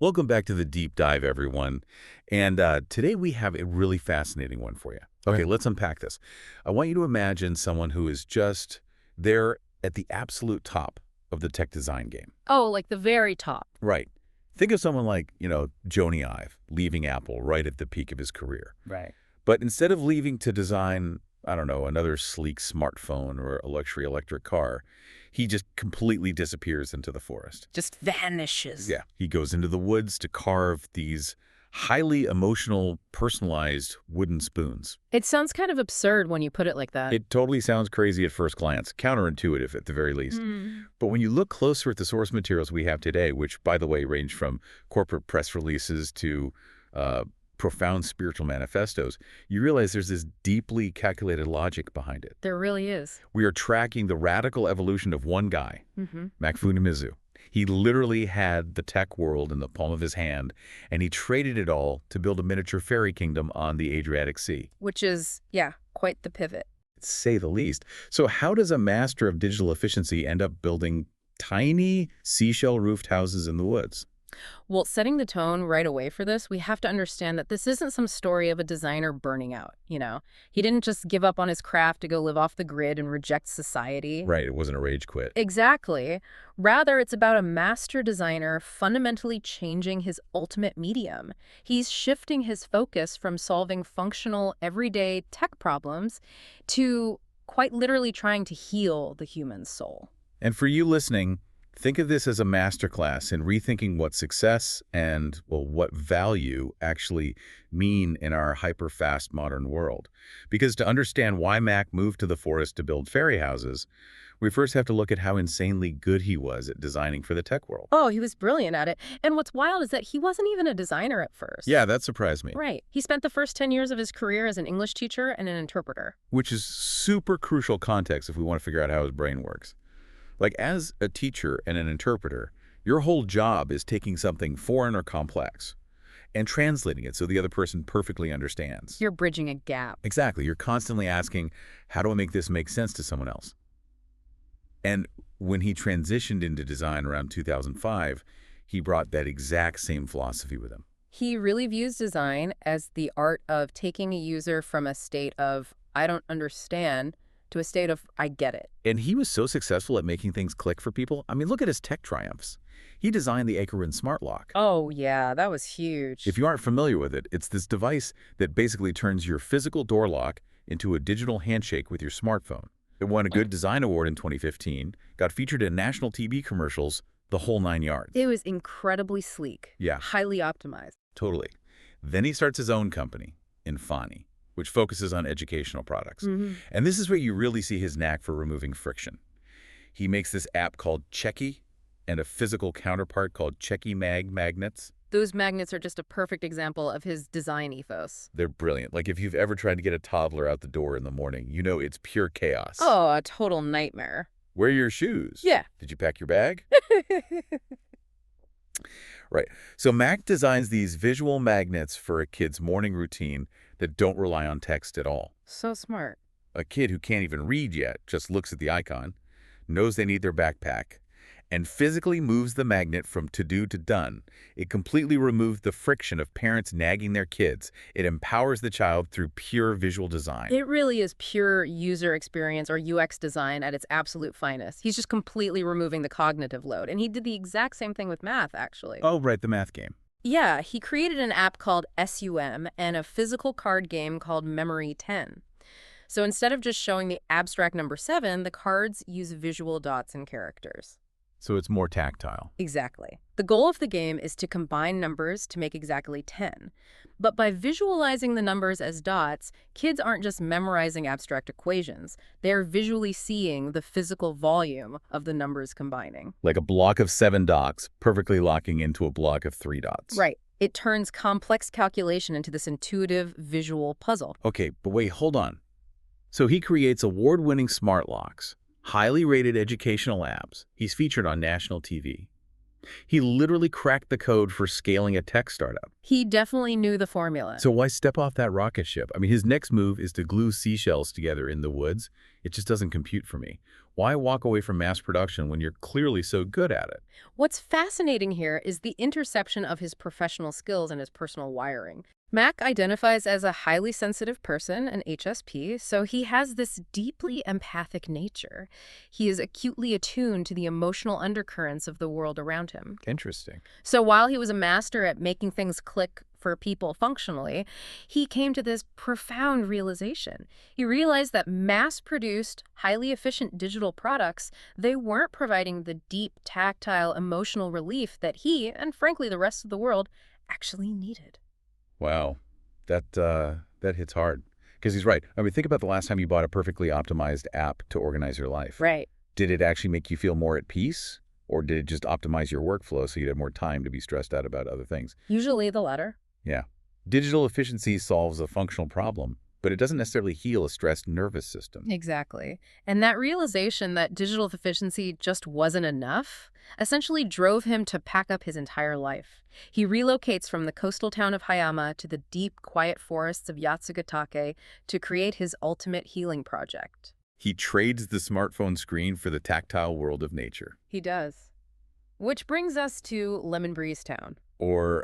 Welcome back to the deep dive, everyone. And today we have a really fascinating one for you. Okay, Okay. let's unpack this. I want you to imagine someone who is just there at the absolute top of the tech design game. Oh, like the very top. Right. Think of someone like, Jony Ive, leaving Apple right at the peak of his career. Right. But instead of leaving to design, I don't know, another sleek smartphone or a luxury electric car, he just completely disappears into the forest. Just vanishes. Yeah, he goes into the woods to carve these highly emotional, personalized wooden spoons. It sounds kind of absurd when you put it like that. It totally sounds crazy at first glance, counterintuitive at the very least. But when you look closer at the source materials we have today, which, by the way, range from corporate press releases to profound spiritual manifestos, you realize there's this deeply calculated logic behind it. There really is. We are tracking the radical evolution of one guy, Mac Funamizu. He literally had the tech world in the palm of his hand, and he traded it all to build a miniature fairy kingdom on the Adriatic Sea. Which is, yeah, quite the pivot. To say the least. So how does a master of digital efficiency end up building tiny seashell-roofed houses in the woods? Well, setting the tone right away for this, we have to understand that this isn't some story of a designer burning out, He didn't just give up on his craft to go live off the grid and reject society. Right, it wasn't a rage quit. Exactly. Rather, it's about a master designer fundamentally changing his ultimate medium. He's shifting his focus from solving functional, everyday tech problems to quite literally trying to heal the human soul. And for you listening, think of this as a masterclass in rethinking what success and, well, what value actually mean in our hyper-fast modern world. Because to understand why Mac moved to the forest to build fairy houses, we first have to look at how insanely good he was at designing for the tech world. Oh, he was brilliant at it. And what's wild is that he wasn't even a designer at first. Yeah, that surprised me. Right. He spent the first 10 years of his career as an English teacher and an interpreter. Which is super crucial context if we want to figure out how his brain works. Like, as a teacher and an interpreter, your whole job is taking something foreign or complex and translating it so the other person perfectly understands. You're bridging a gap. Exactly. You're constantly asking, how do I make this make sense to someone else? And when he transitioned into design around 2005, he brought that exact same philosophy with him. He really views design as the art of taking a user from a state of, I don't understand, to a state of, I get it. And he was so successful at making things click for people. I mean, look at his tech triumphs. He designed the Acorn Smart Lock. Oh, yeah, that was huge. If you aren't familiar with it, it's this device that basically turns your physical door lock into a digital handshake with your smartphone. It won a Good Design Award in 2015, got featured in national TV commercials, the whole 9 yards. It was incredibly sleek. Yeah. Highly optimized. Totally. Then he starts his own company, Infani, which focuses on educational products. And this is where you really see his knack for removing friction. He makes this app called Checky and a physical counterpart called Checky Magnets. Those magnets are just a perfect example of his design ethos. They're brilliant. Like, if you've ever tried to get a toddler out the door in the morning, you know it's pure chaos. Oh, a total nightmare. Wear your shoes. Yeah. Did you pack your bag? Right. So Mac designs these visual magnets for a kid's morning routine that don't rely on text at all. So smart. A kid who can't even read yet just looks at the icon, knows they need their backpack, and physically moves the magnet from to-do to done. It completely removes the friction of parents nagging their kids. It empowers the child through pure visual design. It really is pure user experience or UX design at its absolute finest. He's just completely removing the cognitive load. And he did the exact same thing with math, actually. Oh, right, the math game. Yeah, he created an app called SUM and a physical card game called Memory 10. So instead of just showing the abstract number 7, the cards use visual dots and characters. So it's more tactile. Exactly. The goal of the game is to combine numbers to make exactly 10. But by visualizing the numbers as dots, kids aren't just memorizing abstract equations. They're visually seeing the physical volume of the numbers combining. Like a block of 7 dots perfectly locking into a block of 3 dots. Right. It turns complex calculation into this intuitive visual puzzle. Okay, but wait, hold on. So he creates award-winning smart locks, highly rated educational apps. He's featured on national TV. He literally cracked the code for scaling a tech startup. He definitely knew the formula. So why step off that rocket ship? I mean, his next move is to glue seashells together in the woods. It just doesn't compute for me. Why walk away from mass production when you're clearly so good at it? What's fascinating here is the intersection of his professional skills and his personal wiring. Mac identifies as a highly sensitive person, an HSP, so he has this deeply empathic nature. He is acutely attuned to the emotional undercurrents of the world around him. Interesting. So while he was a master at making things click for people functionally, he came to this profound realization. He realized that mass-produced, highly efficient digital products, they weren't providing the deep, tactile, emotional relief that he, and frankly the rest of the world, actually needed. Wow, that hits hard. Because he's right. I mean, think about the last time you bought a perfectly optimized app to organize your life. Right. Did it actually make you feel more at peace? Or did it just optimize your workflow so you had more time to be stressed out about other things? Usually the latter. Yeah. Digital efficiency solves a functional problem, but it doesn't necessarily heal a stressed nervous system. Exactly. And that realization that digital efficiency just wasn't enough essentially drove him to pack up his entire life. He relocates from the coastal town of Hayama to the deep, quiet forests of Yatsugatake to create his ultimate healing project. He trades the smartphone screen for the tactile world of nature. He does. Which brings us to Lemon Breeze Town. Or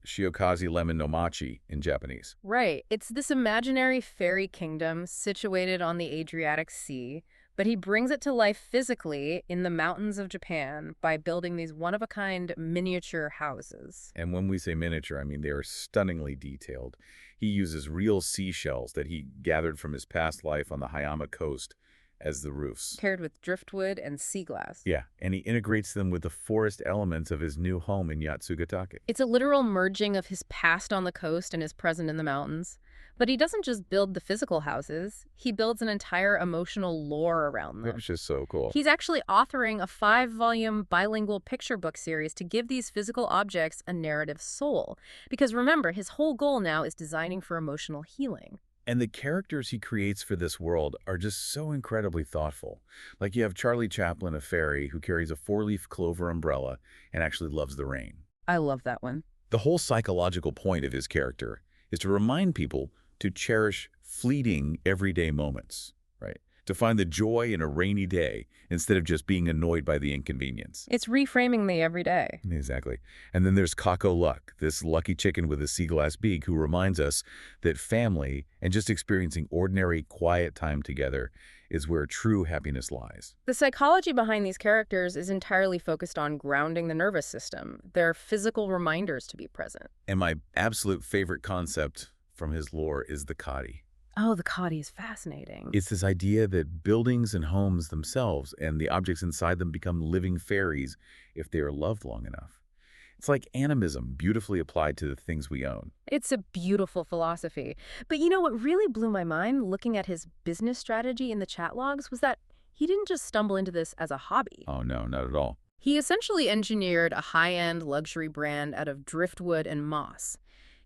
Shiokaze lemon no machi in Japanese. Right. It's this imaginary fairy kingdom situated on the Adriatic Sea, but he brings it to life physically in the mountains of Japan by building these one-of-a-kind miniature houses. And when we say miniature, I mean they are stunningly detailed. He uses real seashells that he gathered from his past life on the Hayama coast as the roofs. Paired with driftwood and sea glass. Yeah, and he integrates them with the forest elements of his new home in Yatsugatake. It's a literal merging of his past on the coast and his present in the mountains. But he doesn't just build the physical houses, he builds an entire emotional lore around them. Which is so cool. He's actually authoring a 5-volume bilingual picture book series to give these physical objects a narrative soul. Because remember, his whole goal now is designing for emotional healing. And the characters he creates for this world are just so incredibly thoughtful. Like you have Charlie Chaplin, a fairy who carries a 4-leaf clover umbrella and actually loves the rain. I love that one. The whole psychological point of his character is to remind people to cherish fleeting everyday moments, right? To find the joy in a rainy day instead of just being annoyed by the inconvenience. It's reframing the everyday. Exactly. And then there's Kako Luck, this lucky chicken with a sea glass beak who reminds us that family and just experiencing ordinary, quiet time together is where true happiness lies. The psychology behind these characters is entirely focused on grounding the nervous system. They're physical reminders to be present. And my absolute favorite concept from his lore is the Kadi. Oh, the Kadi is fascinating. It's this idea that buildings and homes themselves and the objects inside them become living fairies if they are loved long enough. It's like animism beautifully applied to the things we own. It's a beautiful philosophy. But you know what really blew my mind looking at his business strategy in the chat logs was that he didn't just stumble into this as a hobby. Oh, no, not at all. He essentially engineered a high-end luxury brand out of driftwood and moss.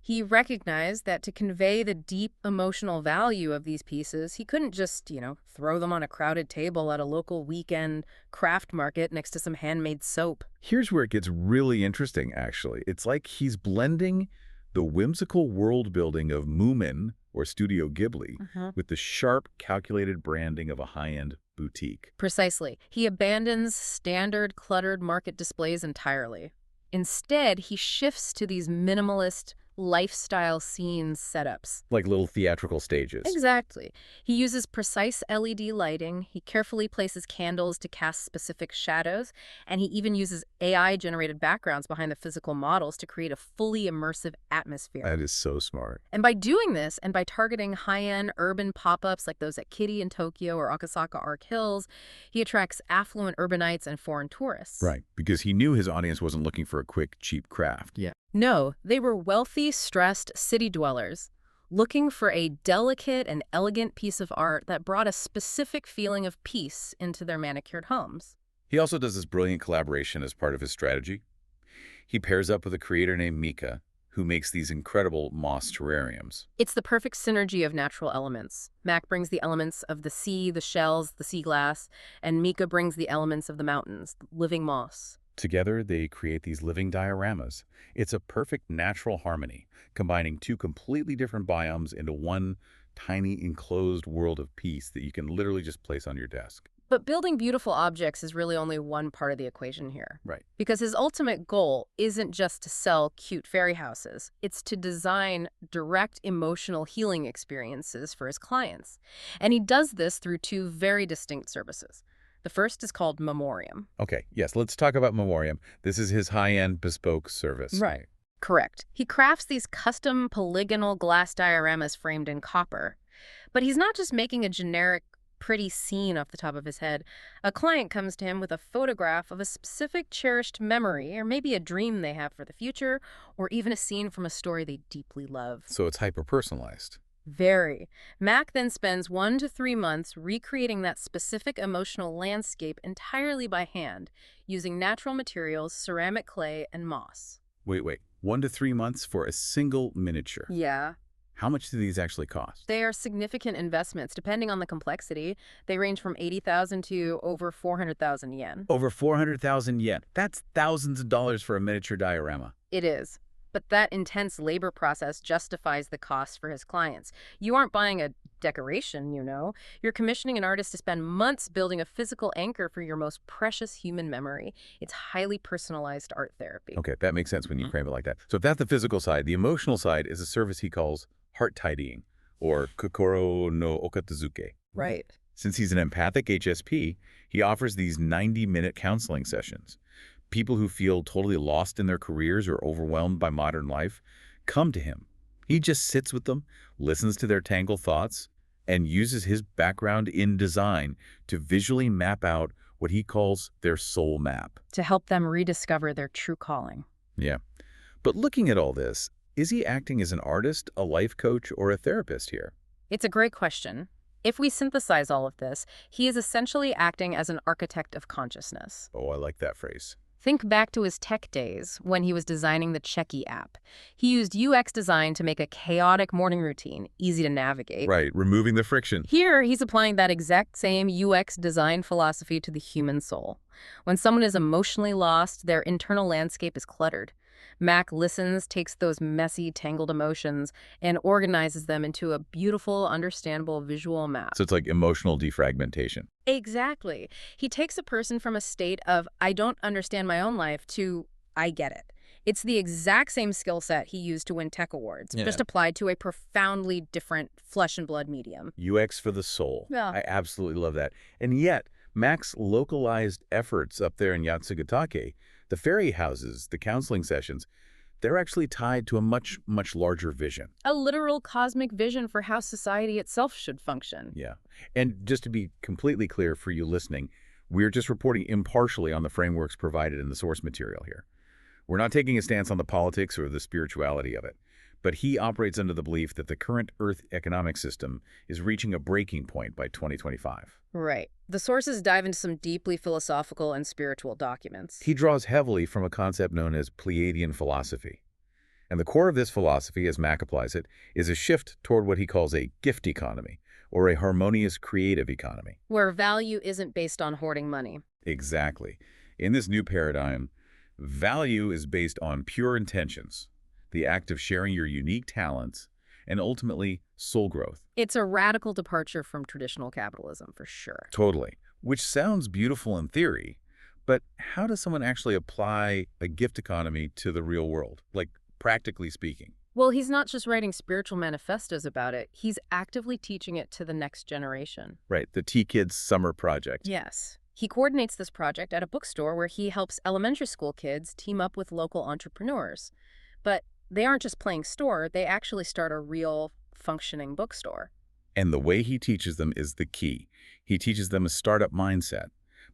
He recognized that to convey the deep emotional value of these pieces, he couldn't just, throw them on a crowded table at a local weekend craft market next to some handmade soap. Here's where it gets really interesting, actually. It's like he's blending the whimsical world building of Moomin, or Studio Ghibli, with the sharp, calculated branding of a high-end boutique. Precisely. He abandons standard, cluttered market displays entirely. Instead, he shifts to these minimalist, lifestyle scenes setups. Like little theatrical stages. Exactly. He uses precise LED lighting, he carefully places candles to cast specific shadows, and he even uses AI-generated backgrounds behind the physical models to create a fully immersive atmosphere. That is so smart. And by doing this, and by targeting high-end urban pop-ups like those at Kadi in Tokyo or Akasaka Arc Hills, he attracts affluent urbanites and foreign tourists. Right, because he knew his audience wasn't looking for a quick, cheap craft. Yeah. No, they were wealthy, stressed city dwellers, looking for a delicate and elegant piece of art that brought a specific feeling of peace into their manicured homes. He also does this brilliant collaboration as part of his strategy. He pairs up with a creator named Mika, who makes these incredible moss terrariums. It's the perfect synergy of natural elements. Mac brings the elements of the sea, the shells, the sea glass, and Mika brings the elements of the mountains, living moss. Together, they create these living dioramas. It's a perfect natural harmony, combining two completely different biomes into one tiny enclosed world of peace that you can literally just place on your desk. But building beautiful objects is really only one part of the equation here. Right. Because his ultimate goal isn't just to sell cute fairy houses, it's to design direct emotional healing experiences for his clients. And he does this through two very distinct services. The first is called Memoriam. Okay, yes, let's talk about Memoriam. This is his high-end bespoke service. Right. Correct. He crafts these custom polygonal glass dioramas framed in copper. But he's not just making a generic pretty scene off the top of his head. A client comes to him with a photograph of a specific cherished memory, or maybe a dream they have for the future, or even a scene from a story they deeply love. So it's hyper-personalized. Very. Mac then spends 1 to 3 months recreating that specific emotional landscape entirely by hand, using natural materials, ceramic clay, and moss. Wait. 1 to 3 months for a single miniature. Yeah. How much do these actually cost? They are significant investments, depending on the complexity. They range from 80,000 to over 400,000 yen. Over 400,000 yen. That's thousands of dollars for a miniature diorama. It is. But that intense labor process justifies the cost for his clients. You aren't buying a decoration, you know. You're commissioning an artist to spend months building a physical anchor for your most precious human memory. It's highly personalized art therapy. Okay, that makes sense when you frame it like that. So if that's the physical side, the emotional side is a service he calls heart tidying, or kokoro no okatazuke. Right. Since he's an empathic HSP, he offers these 90-minute counseling sessions. People who feel totally lost in their careers or overwhelmed by modern life come to him. He just sits with them, listens to their tangled thoughts, and uses his background in design to visually map out what he calls their soul map. To help them rediscover their true calling. Yeah. But looking at all this, is he acting as an artist, a life coach, or a therapist here? It's a great question. If we synthesize all of this, he is essentially acting as an architect of consciousness. Oh, I like that phrase. Think back to his tech days when he was designing the Checky app. He used UX design to make a chaotic morning routine easy to navigate. Right, removing the friction. Here, he's applying that exact same UX design philosophy to the human soul. When someone is emotionally lost, their internal landscape is cluttered. Mac listens, takes those messy, tangled emotions, and organizes them into a beautiful, understandable visual map. So it's like emotional defragmentation. Exactly. He takes a person from a state of, I don't understand my own life, to, I get it. It's the exact same skill set he used to win tech awards, just applied to a profoundly different flesh and blood medium. UX for the soul. Yeah. I absolutely love that. And yet, Mac's localized efforts up there in Yatsugatake, the fairy houses, the counseling sessions, they're actually tied to a much, much larger vision. A literal cosmic vision for how society itself should function. Yeah. And just to be completely clear for you listening, we're just reporting impartially on the frameworks provided in the source material here. We're not taking a stance on the politics or the spirituality of it, but he operates under the belief that the current Earth economic system is reaching a breaking point by 2025. Right. The sources dive into some deeply philosophical and spiritual documents. He draws heavily from a concept known as Pleiadian philosophy. And the core of this philosophy, as Mac applies it, is a shift toward what he calls a gift economy, or a harmonious creative economy. Where value isn't based on hoarding money. Exactly. In this new paradigm, value is based on pure intentions, the act of sharing your unique talents, and ultimately, soul growth. It's a radical departure from traditional capitalism, for sure. Totally. Which sounds beautiful in theory, but how does someone actually apply a gift economy to the real world, like practically speaking? Well, he's not just writing spiritual manifestos about it. He's actively teaching it to the next generation. Right, the T-Kids Summer Project. Yes. He coordinates this project at a bookstore where he helps elementary school kids team up with local entrepreneurs. But they aren't just playing store, they actually start a real, functioning bookstore. And the way he teaches them is the key. He teaches them a startup mindset.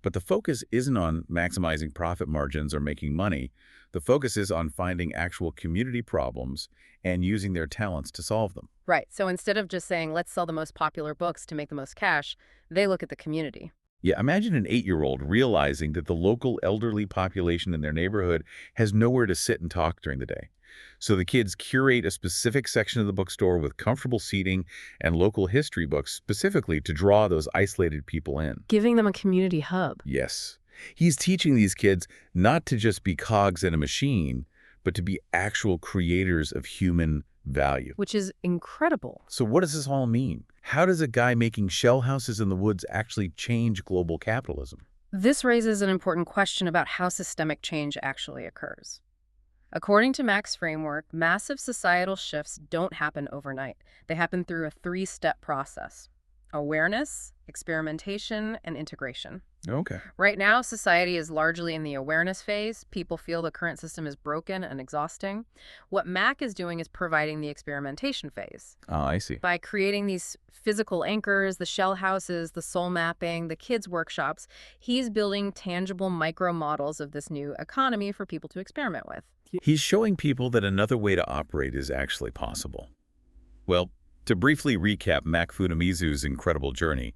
But the focus isn't on maximizing profit margins or making money. The focus is on finding actual community problems and using their talents to solve them. Right. So instead of just saying, let's sell the most popular books to make the most cash, they look at the community. Yeah, imagine an 8-year-old realizing that the local elderly population in their neighborhood has nowhere to sit and talk during the day. So the kids curate a specific section of the bookstore with comfortable seating and local history books specifically to draw those isolated people in. Giving them a community hub. Yes. He's teaching these kids not to just be cogs in a machine, but to be actual creators of human value. Which is incredible. So what does this all mean? How does a guy making shell houses in the woods actually change global capitalism? This raises an important question about how systemic change actually occurs. According to Mac's framework, massive societal shifts don't happen overnight. They happen through a three-step process: awareness, experimentation, and integration. Okay. Right now, society is largely in the awareness phase. People feel the current system is broken and exhausting. What Mac is doing is providing the experimentation phase. Oh, I see. By creating these physical anchors, the shell houses, the soul mapping, the kids' workshops, he's building tangible micro models of this new economy for people to experiment with. He's showing people that another way to operate is actually possible. Well, to briefly recap Mac Funamizu's incredible journey,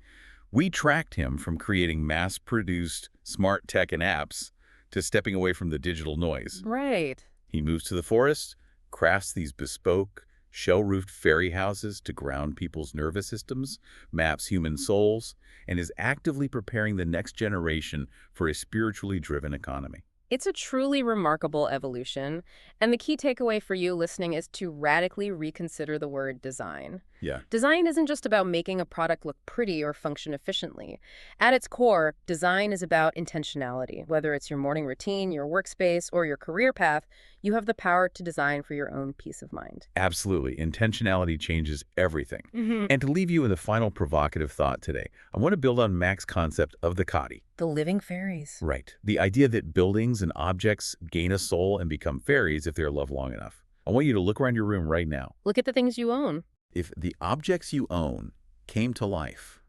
we tracked him from creating mass-produced smart tech and apps to stepping away from the digital noise. Right. He moves to the forest, crafts these bespoke, shell-roofed fairy houses to ground people's nervous systems, maps human souls, and is actively preparing the next generation for a spiritually driven economy. It's a truly remarkable evolution, and the key takeaway for you listening is to radically reconsider the word design. Yeah. Design isn't just about making a product look pretty or function efficiently. At its core, design is about intentionality. Whether it's your morning routine, your workspace, or your career path, you have the power to design for your own peace of mind. Absolutely. Intentionality changes everything. Mm-hmm. And to leave you with a final provocative thought today, I want to build on Mac's concept of the Kadi. The living fairies. Right. The idea that buildings and objects gain a soul and become fairies if they're loved long enough. I want you to look around your room right now. Look at the things you own. If the objects you own came to life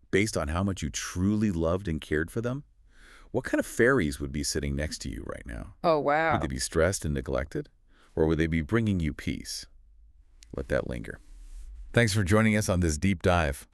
based on how much you truly loved and cared for them, what kind of fairies would be sitting next to you right now? Oh, Would wow. they be stressed and neglected? Or would they be bringing you peace? Let that linger. Thanks for joining us on this deep dive.